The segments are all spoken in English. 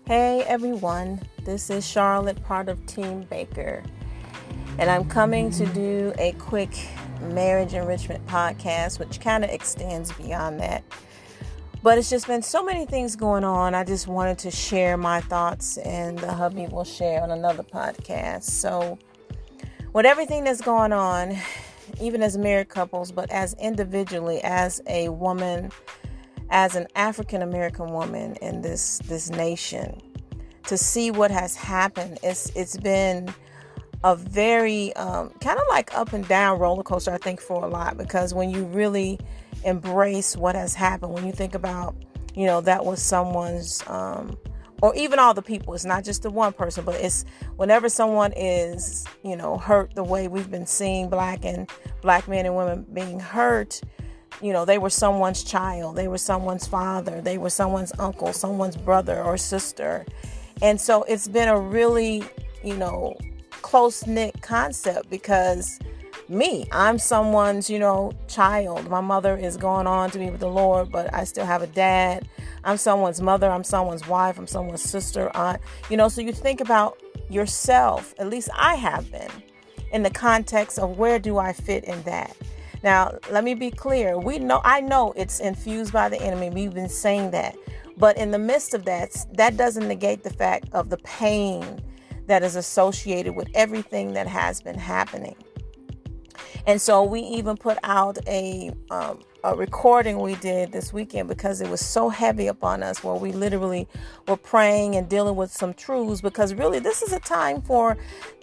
Hey everyone, this is Charlotte, part of Team Baker, and I'm coming to do a quick marriage enrichment podcast, which kind of extends beyond that. But it's just been so many things going on. I just wanted to share my thoughts, and the hubby will share on another podcast. So, with everything that's going on, even as married couples, but as individually, as a woman, as an African American woman in this nation, to see what has happened, it's been a very kind of like up and down roller coaster, I think, for a lot, because when you really embrace what has happened, when you think about, that was someone's, or even all the people, it's not just the one person, but it's whenever someone is, hurt the way we've been seeing black men and women being hurt. They were someone's child, they were someone's father, they were someone's uncle, someone's brother or sister. And so it's been a really, close-knit concept, because I'm someone's, child. My mother is going on to be with the Lord, but I still have a dad. I'm someone's mother, I'm someone's wife, I'm someone's sister, aunt. So you think about yourself, at least I have been, in the context of where do I fit in that? Now, let me be clear. I know it's infused by the enemy. We've been saying that. But in the midst of that doesn't negate the fact of the pain that is associated with everything that has been happening. And so we even put out a recording we did this weekend, because it was so heavy upon us, where we literally were praying and dealing with some truths, because really this is a time for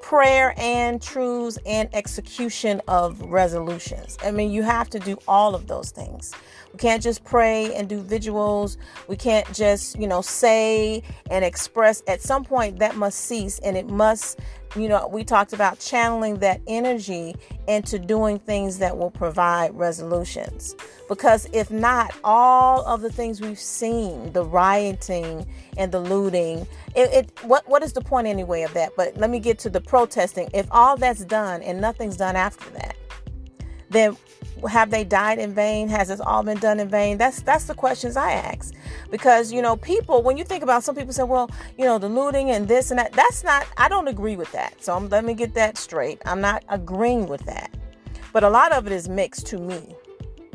prayer and truths and execution of resolutions. I mean, you have to do all of those things. We can't just pray and do visuals. We can't just, say and express. At some point that must cease, and it must, we talked about channeling that energy into doing things that will provide resolutions. Because if not, all of the things we've seen, the rioting and the looting, what is the point anyway of that? But let me get to the protesting. If all that's done and nothing's done after that, then have they died in vain? Has this all been done in vain? That's the questions I ask. Because, people, when you think about, some people say, well, the looting and this and that, I don't agree with that. So let me get that straight. I'm not agreeing with that. But a lot of it is mixed to me.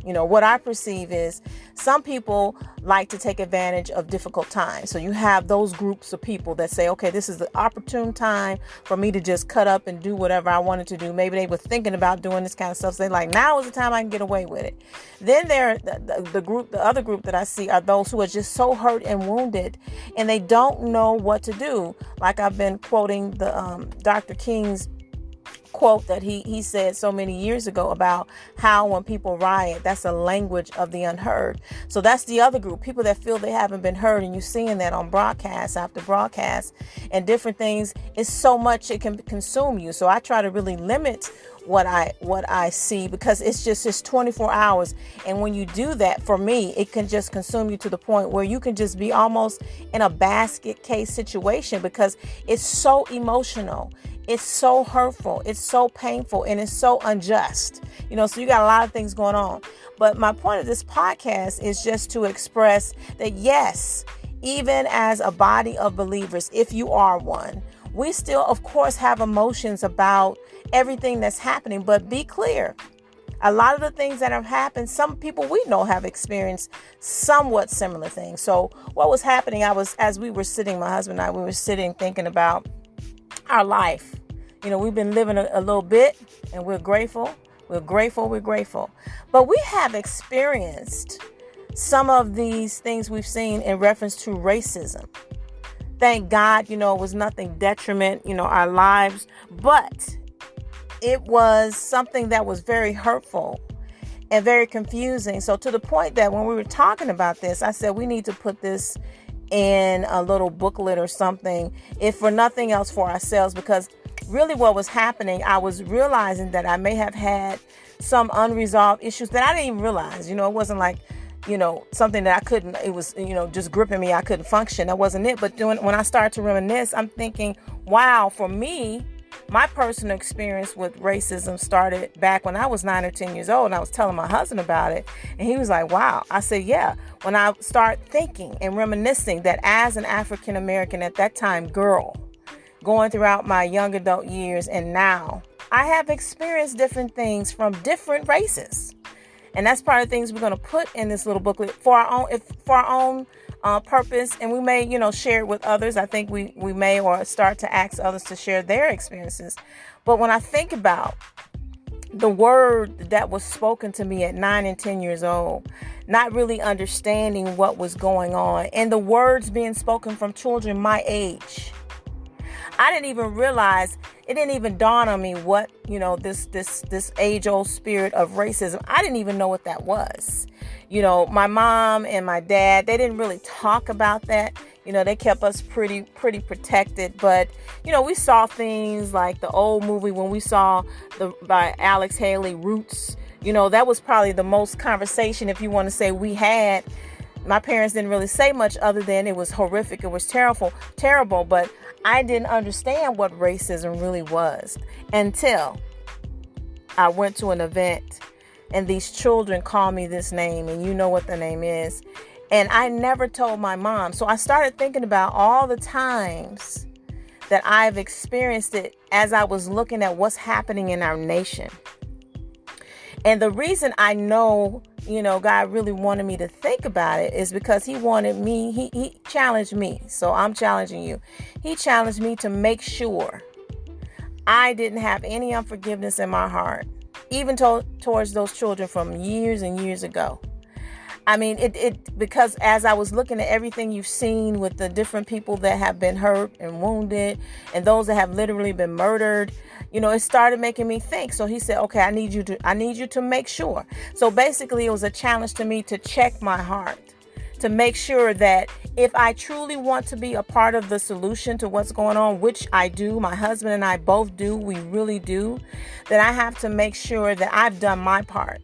What I perceive is some people like to take advantage of difficult times. So you have those groups of people that say, okay, this is the opportune time for me to just cut up and do whatever I wanted to do. Maybe they were thinking about doing this kind of stuff. So they're like, now is the time I can get away with it. Then the other group that I see are those who are just so hurt and wounded, and they don't know what to do. Like I've been quoting the Dr. King's quote that he said so many years ago about how when people riot, that's a language of the unheard. So that's the other group, people that feel they haven't been heard, and you're seeing that on broadcast after broadcast and different things. It's so much it can consume you. So I try to really limit what I see, because it's 24 hours. And when you do that, for me, it can just consume you to the point where you can just be almost in a basket case situation, because it's so emotional. It's so hurtful. It's so painful, and it's so unjust. So you got a lot of things going on. But my point of this podcast is just to express that, yes, even as a body of believers, if you are one, we still, of course, have emotions about everything that's happening. But be clear, a lot of the things that have happened, some people we know have experienced somewhat similar things. So what was happening, as we were sitting, my husband and I, we were sitting thinking about our life. We've been living a little bit, and we're grateful. We're grateful. But we have experienced some of these things we've seen in reference to racism. Thank God, it was nothing detriment, our lives, but it was something that was very hurtful and very confusing. So to the point that when we were talking about this, I said, we need to put this in a little booklet or something, if for nothing else, for ourselves, because really what was happening, I was realizing that I may have had some unresolved issues that I didn't even realize. It wasn't like, something that I couldn't, it was, just gripping me. I couldn't function. That wasn't it. But when I started to reminisce, I'm thinking, wow, for me, My personal experience with racism started back when I was 9 or 10 years old, and I was telling my husband about it, and he was like, wow. I said, yeah. When I start thinking and reminiscing that as an African American at that time girl, going throughout my young adult years and now, I have experienced different things from different races. And that's part of the things we're going to put in this little booklet for our own purpose. And we may, share it with others. I think we may or start to ask others to share their experiences. But when I think about the word that was spoken to me at 9 and 10 years old, not really understanding what was going on, and the words being spoken from children my age, I didn't even realize, it didn't even dawn on me what, this age-old spirit of racism. I didn't even know what that was. My mom and my dad, they didn't really talk about that. They kept us pretty protected. But, we saw things like the old movie when we saw by Alex Haley, Roots. That was probably the most conversation, if you want to say, we had. My parents didn't really say much other than it was horrific. It was terrible. But I didn't understand what racism really was until I went to an event and these children called me this name, and you know what the name is. And I never told my mom. So I started thinking about all the times that I've experienced it as I was looking at what's happening in our nation. And the reason I know, God really wanted me to think about it is because he wanted me, he challenged me. So I'm challenging you. He challenged me to make sure I didn't have any unforgiveness in my heart, even towards those children from years and years ago. I mean, because as I was looking at everything you've seen with the different people that have been hurt and wounded and those that have literally been murdered, it started making me think. So he said, okay, I need you to make sure. So basically it was a challenge to me to check my heart, to make sure that if I truly want to be a part of the solution to what's going on, which I do, my husband and I both do, we really do, then I have to make sure that I've done my part,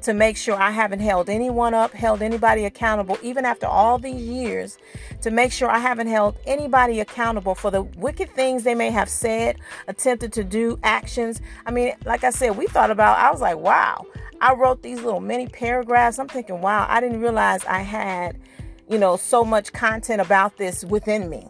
to make sure I haven't held anyone up, held anybody accountable, even after all these years, to make sure I haven't held anybody accountable for the wicked things they may have said, attempted to do, actions. I mean, like I said, I was like, wow, I wrote these little mini paragraphs. I'm thinking, wow, I didn't realize I had, so much content about this within me,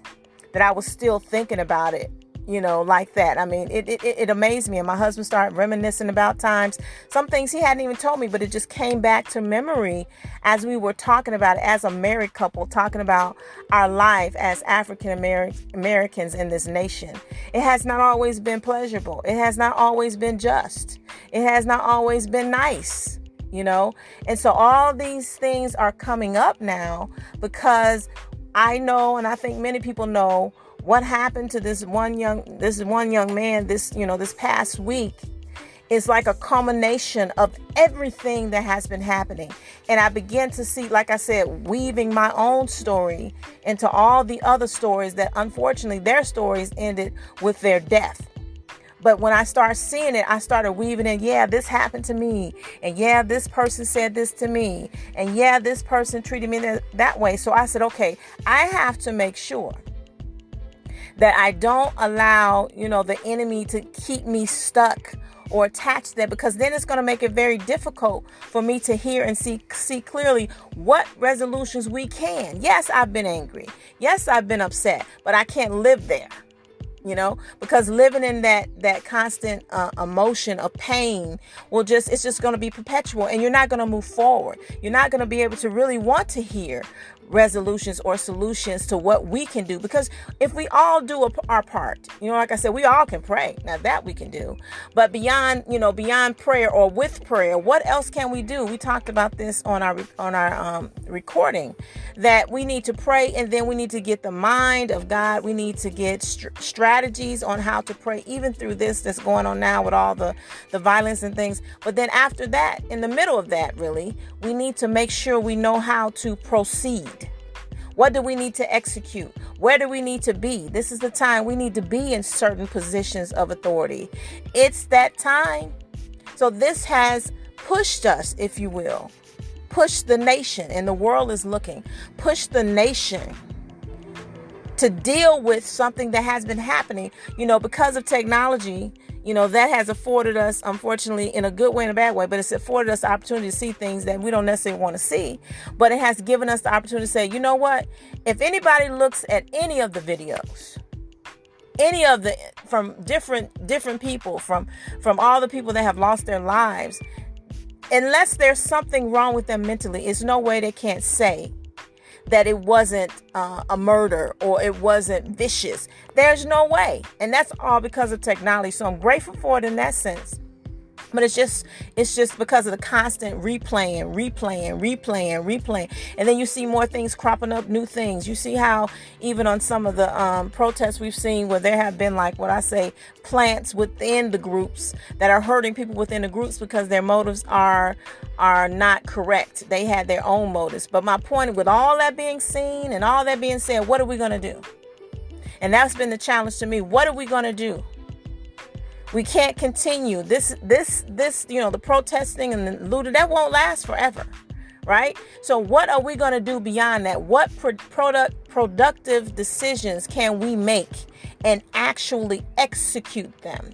that I was still thinking about it, like that. I mean, it amazed me. And my husband started reminiscing about times, some things he hadn't even told me, but it just came back to memory as we were talking about it as a married couple, talking about our life as African Americans in this nation. It has not always been pleasurable. It has not always been just. It has not always been nice, And so all these things are coming up now because I know, and I think many people know, what happened to this one young man this past week is like a culmination of everything that has been happening. And I began to see, like I said, weaving my own story into all the other stories that unfortunately their stories ended with their death. But when I started seeing it, I started weaving in, yeah, this happened to me. And yeah, this person said this to me. And yeah, this person treated me that way. So I said, okay, I have to make sure that I don't allow, the enemy to keep me stuck or attached there, because then it's going to make it very difficult for me to hear and see clearly what resolutions we can. Yes, I've been angry. Yes, I've been upset, but I can't live there. Because living in that constant emotion of pain it's just going to be perpetual, and you're not going to move forward. You're not going to be able to really want to hear resolutions or solutions to what we can do, because if we all do our part, like I said, we all can pray. Now that we can do, but beyond prayer or with prayer, what else can we do? We talked about this on our recording, that we need to pray, and then we need to get the mind of God. We need to get strategies on how to pray, even through this that's going on now with all the violence and things. But then after that, in the middle of that, really, we need to make sure we know how to proceed. What do we need to execute? Where do we need to be? This is the time we need to be in certain positions of authority. It's that time. So this has pushed us, if you will, push the nation, and the world is looking, push the nation to deal with something that has been happening, because of technology. That has afforded us, unfortunately, in a good way and a bad way, but it's afforded us the opportunity to see things that we don't necessarily want to see. But it has given us the opportunity to say, you know what? If anybody looks at any of the videos, from different people, from all the people that have lost their lives, unless there's something wrong with them mentally, it's no way they can't say that it wasn't a murder or it wasn't vicious. There's no way. And that's all because of technology. So I'm grateful for it in that sense. But it's just because of the constant replaying. And then you see more things cropping up, new things. You see how even on some of the protests we've seen where there have been, like what I say, plants within the groups that are hurting people within the groups because their motives are not correct. They had their own motives. But my point, with all that being seen and all that being said, what are we going to do? And that's been the challenge to me. What are we going to do? We can't continue this, the protesting and the looting, that won't last forever, right? So what are we going to do beyond that? What productive decisions can we make and actually execute them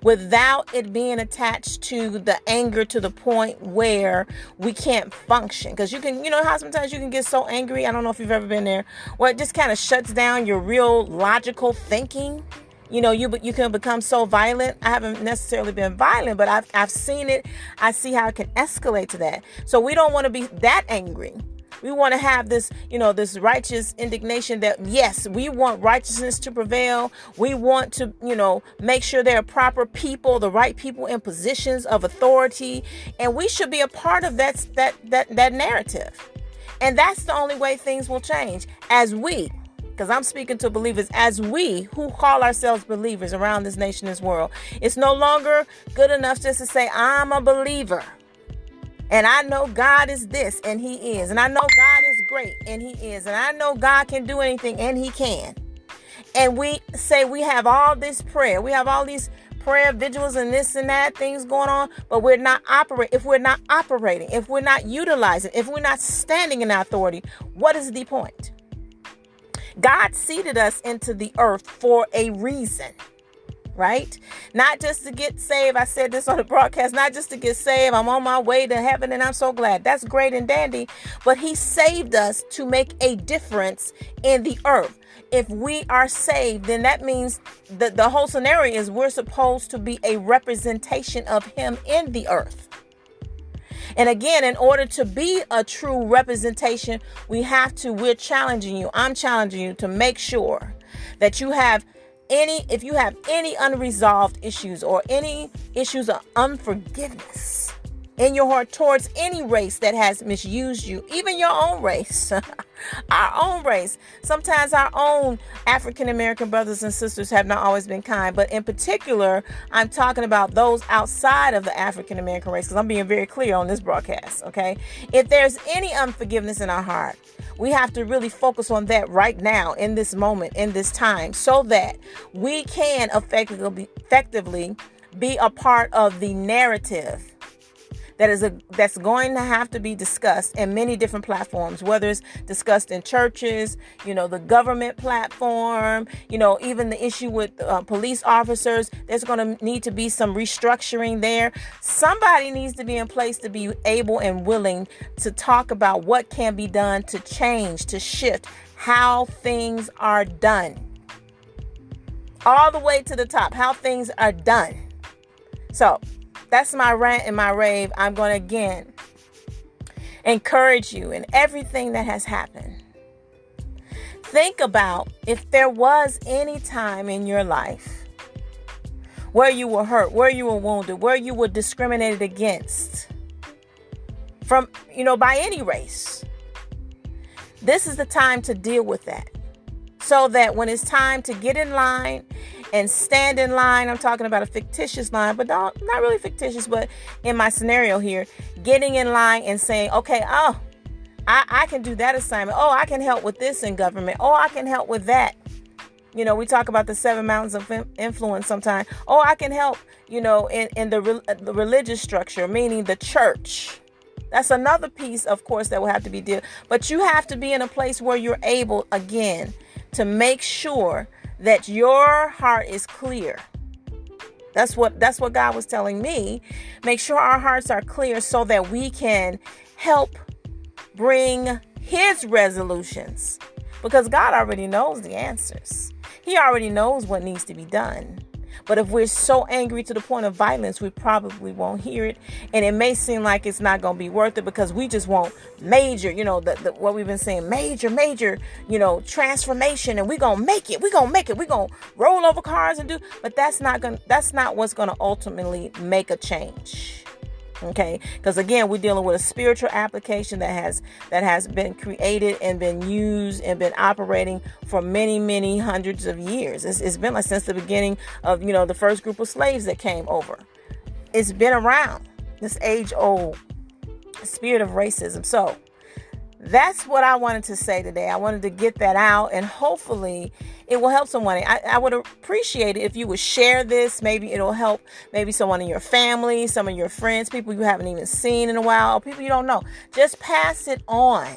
without it being attached to the anger to the point where we can't function? Because you can, how sometimes you can get so angry. I don't know if you've ever been there, where it just kind of shuts down your real logical thinking. You can become so violent. I haven't necessarily been violent, but I've seen it. I see how it can escalate to that. So we don't want to be that angry. We want to have this, this righteous indignation that, yes, we want righteousness to prevail. We want to, make sure there are proper people, the right people in positions of authority. And we should be a part of that narrative. And that's the only way things will change, because I'm speaking to believers, as we who call ourselves believers around this nation, this world. It's no longer good enough just to say, I'm a believer. And I know God is this, and he is. And I know God is great, and he is. And I know God can do anything, and he can. And we say we have all this prayer. We have all these prayer vigils and this and that things going on, but we're not operating. If we're not operating, if we're not utilizing, if we're not standing in our authority, what is the point? God seeded us into the earth for a reason, right? Not just to get saved. I said this on the broadcast, not just to get saved. I'm on my way to heaven and I'm so glad. That's great and dandy. But he saved us to make a difference in the earth. If we are saved, then that means that the whole scenario is we're supposed to be a representation of him in the earth. And again, in order to be a true representation, we're challenging you. I'm challenging you to make sure that if you have any unresolved issues or any issues of unforgiveness in your heart towards any race that has misused you, even your own race, our own race. Sometimes our own African American brothers and sisters have not always been kind, but in particular, I'm talking about those outside of the African American race, because I'm being very clear on this broadcast, okay? If there's any unforgiveness in our heart, we have to really focus on that right now, in this moment, in this time, so that we can effectively be a part of the narrative that's going to have to be discussed in many different platforms, whether it's discussed in churches, the government platform, even the issue with police officers. There's going to need to be some restructuring there. Somebody needs to be in place to be able and willing to talk about what can be done to change, to shift how things are done. All the way to the top, how things are done. So that's my rant and my rave. I'm going to again encourage you in everything that has happened. Think about if there was any time in your life where you were hurt, where you were wounded, where you were discriminated against from, by any race. This is the time to deal with that, so that when it's time to get in line and stand in line, I'm talking about a fictitious line, but not really fictitious, but in my scenario here, getting in line and saying, okay, I can do that assignment. Oh, I can help with this in government. Oh, I can help with that. We talk about the 7 mountains of influence sometimes. Oh, I can help, in the religious structure, meaning the church. That's another piece, of course, that will have to be dealt. But you have to be in a place where you're able, again, to make sure that your heart is clear. That's what God was telling me. Make sure our hearts are clear so that we can help bring his resolutions, because God already knows the answers. He already knows what needs to be done. But if we're so angry to the point of violence, we probably won't hear it. And it may seem like it's not going to be worth it because we just want major, what we've been saying, major, transformation. And we're going to make it. We're going to make it. We're going to roll over cars and but that's not what's going to ultimately make a change. Okay, because again, we're dealing with a spiritual application that has been created and been used and been operating for many, many hundreds of years. It's been like since the beginning of the first group of slaves that came over. It's been around, this age-old spirit of racism. So that's what I wanted to say today. I wanted to get that out, and hopefully it will help someone. I would appreciate it if you would share this. Maybe it'll help someone in your family, some of your friends, people you haven't even seen in a while, or people you don't know. Just pass it on.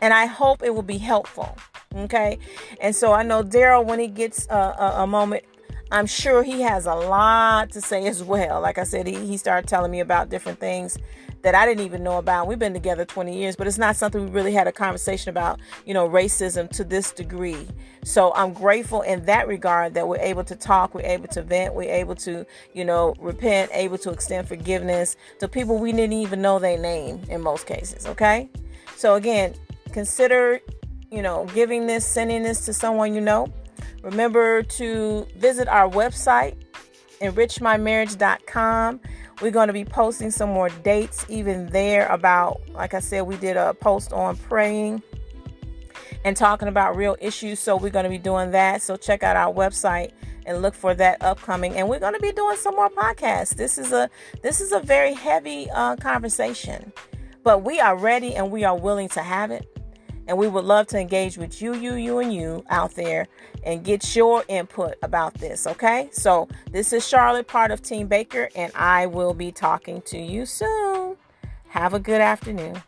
And I hope it will be helpful. Okay? And so I know Daryl, when he gets a moment, I'm sure he has a lot to say as well. Like I said, he started telling me about different things that I didn't even know about. We've been together 20 years, but it's not something we really had a conversation about, racism to this degree. So I'm grateful in that regard that we're able to talk, we're able to vent, we're able to, repent, able to extend forgiveness to people we didn't even know their name in most cases. Okay. So again, consider, giving this, sending this to someone you know. Remember to visit our website, enrichmymarriage.com. We're going to be posting some more dates even there about, like I said, we did a post on praying and talking about real issues. So we're going to be doing that. So check out our website and look for that upcoming. And we're going to be doing some more podcasts. This is a very heavy conversation, but we are ready and we are willing to have it. And we would love to engage with you out there and get your input about this. Okay. So this is Charlotte, part of Team Baker, and I will be talking to you soon. Have a good afternoon.